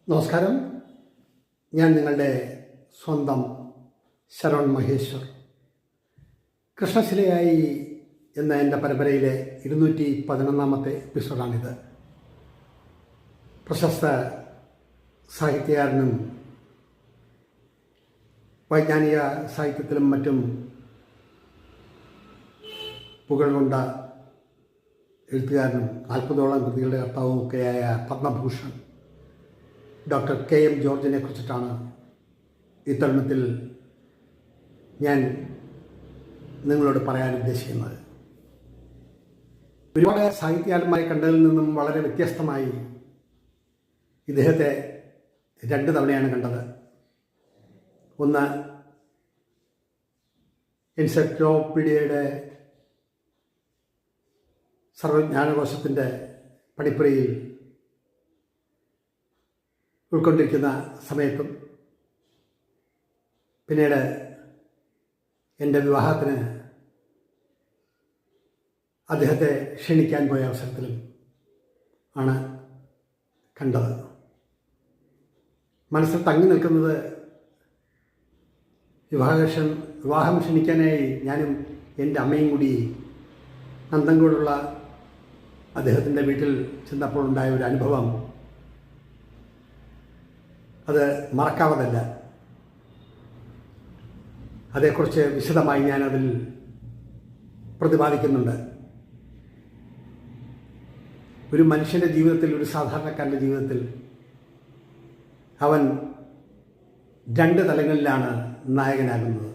നമസ്കാരം. ഞാൻ നിങ്ങളുടെ സ്വന്തം ശരവൺ മഹേശ്വർ. കൃഷ്ണശിലയായി എന്ന എൻ്റെ പരമ്പരയിലെ 211 എപ്പിസോഡാണിത്. പ്രശസ്ത സാഹിത്യകാരനും വൈജ്ഞാനിക സാഹിത്യത്തിലും മറ്റും പുകഴ്കൊണ്ട എഴുത്തുകാരനും 40ഓളം കൃതികളുടെ കർത്താവും ഒക്കെയായ പത്മഭൂഷൺ ഡോക്ടർ KM ജോർജിനെ കുറിച്ചിട്ടാണ് ഈ തരുണത്തിൽ ഞാൻ നിങ്ങളോട് പറയാൻ ഉദ്ദേശിക്കുന്നത്. ഒരുപാട് സാഹിത്യകാരന്മാരെ കണ്ടതിൽ നിന്നും വളരെ വ്യത്യസ്തമായി ഇദ്ദേഹത്തെ 2 തവണയാണ് കണ്ടത്. ഒന്ന് എൻസൈക്ലോപീഡിയയുടെ സർവജ്ഞാനകോശത്തിൻ്റെ പടിപ്പുരയിൽ ഉൾക്കൊണ്ടിരിക്കുന്ന സമയത്തും, പിന്നീട് എൻ്റെ വിവാഹത്തിന് അദ്ദേഹത്തെ ക്ഷണിക്കാൻ പോയ അവസരത്തിലും ആണ് കണ്ടത്. മനസ്സിൽ തങ്ങി നിൽക്കുന്നത് വിവാഹം ക്ഷണിക്കാനായി ഞാനും എൻ്റെ അമ്മയും കൂടി നന്തൻകോടുള്ള അദ്ദേഹത്തിൻ്റെ വീട്ടിൽ ചെന്നപ്പോൾ ഉണ്ടായ ഒരു അനുഭവം അത് മറക്കാവതല്ല. അതേക്കുറിച്ച് വിശദമായി ഞാനതിൽ പ്രതിപാദിക്കുന്നുണ്ട്. ഒരു മനുഷ്യൻ്റെ ജീവിതത്തിൽ, ഒരു സാധാരണക്കാരൻ്റെ ജീവിതത്തിൽ അവൻ 2 തലങ്ങളിലാണ് നായകനാകുന്നത്.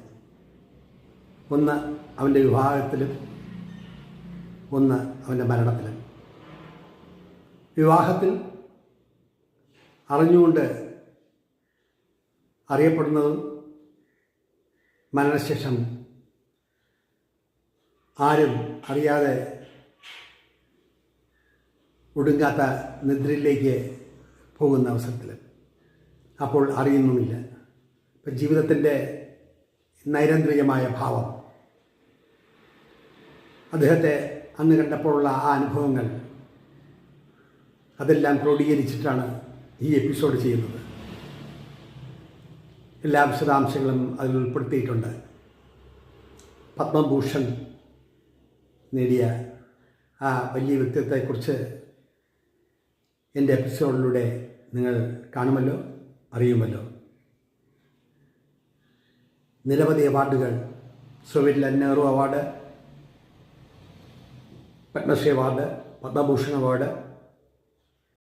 ഒന്ന് അവൻ്റെ വിവാഹത്തിലും, ഒന്ന് അവൻ്റെ മരണത്തിലും. വിവാഹത്തിൽ അറിഞ്ഞുകൊണ്ട് അറിയപ്പെടുന്നതും മരണശേഷം ആരും അറിയാതെ ഒടുങ്ങാത്ത നിദ്രയിലേക്ക് പോകുന്ന അവസരത്തിൽ അപ്പോൾ അറിയുന്നുമില്ല. ഇപ്പം ജീവിതത്തിൻ്റെ നൈരന്തരികമായ ഭാവം, അദ്ദേഹത്തെ അന്ന് കണ്ടപ്പോഴുള്ള ആ അനുഭവങ്ങൾ, അതെല്ലാം ക്രോഡീകരിച്ചിട്ടാണ് ഈ എപ്പിസോഡ് ചെയ്യുന്നത്. എല്ലാ വിശദാംശങ്ങളും അതിൽ ഉൾപ്പെടുത്തിയിട്ടുണ്ട്. പത്മഭൂഷൺ നേടിയ ആ വലിയ വ്യക്തിത്വത്തെക്കുറിച്ച് എൻ്റെ എപ്പിസോഡിലൂടെ നിങ്ങൾ കാണുമല്ലോ, അറിയുമല്ലോ. നിരവധി അവാർഡുകൾ, Soviet Nehru award, Padmashri award, Padmabhushan award,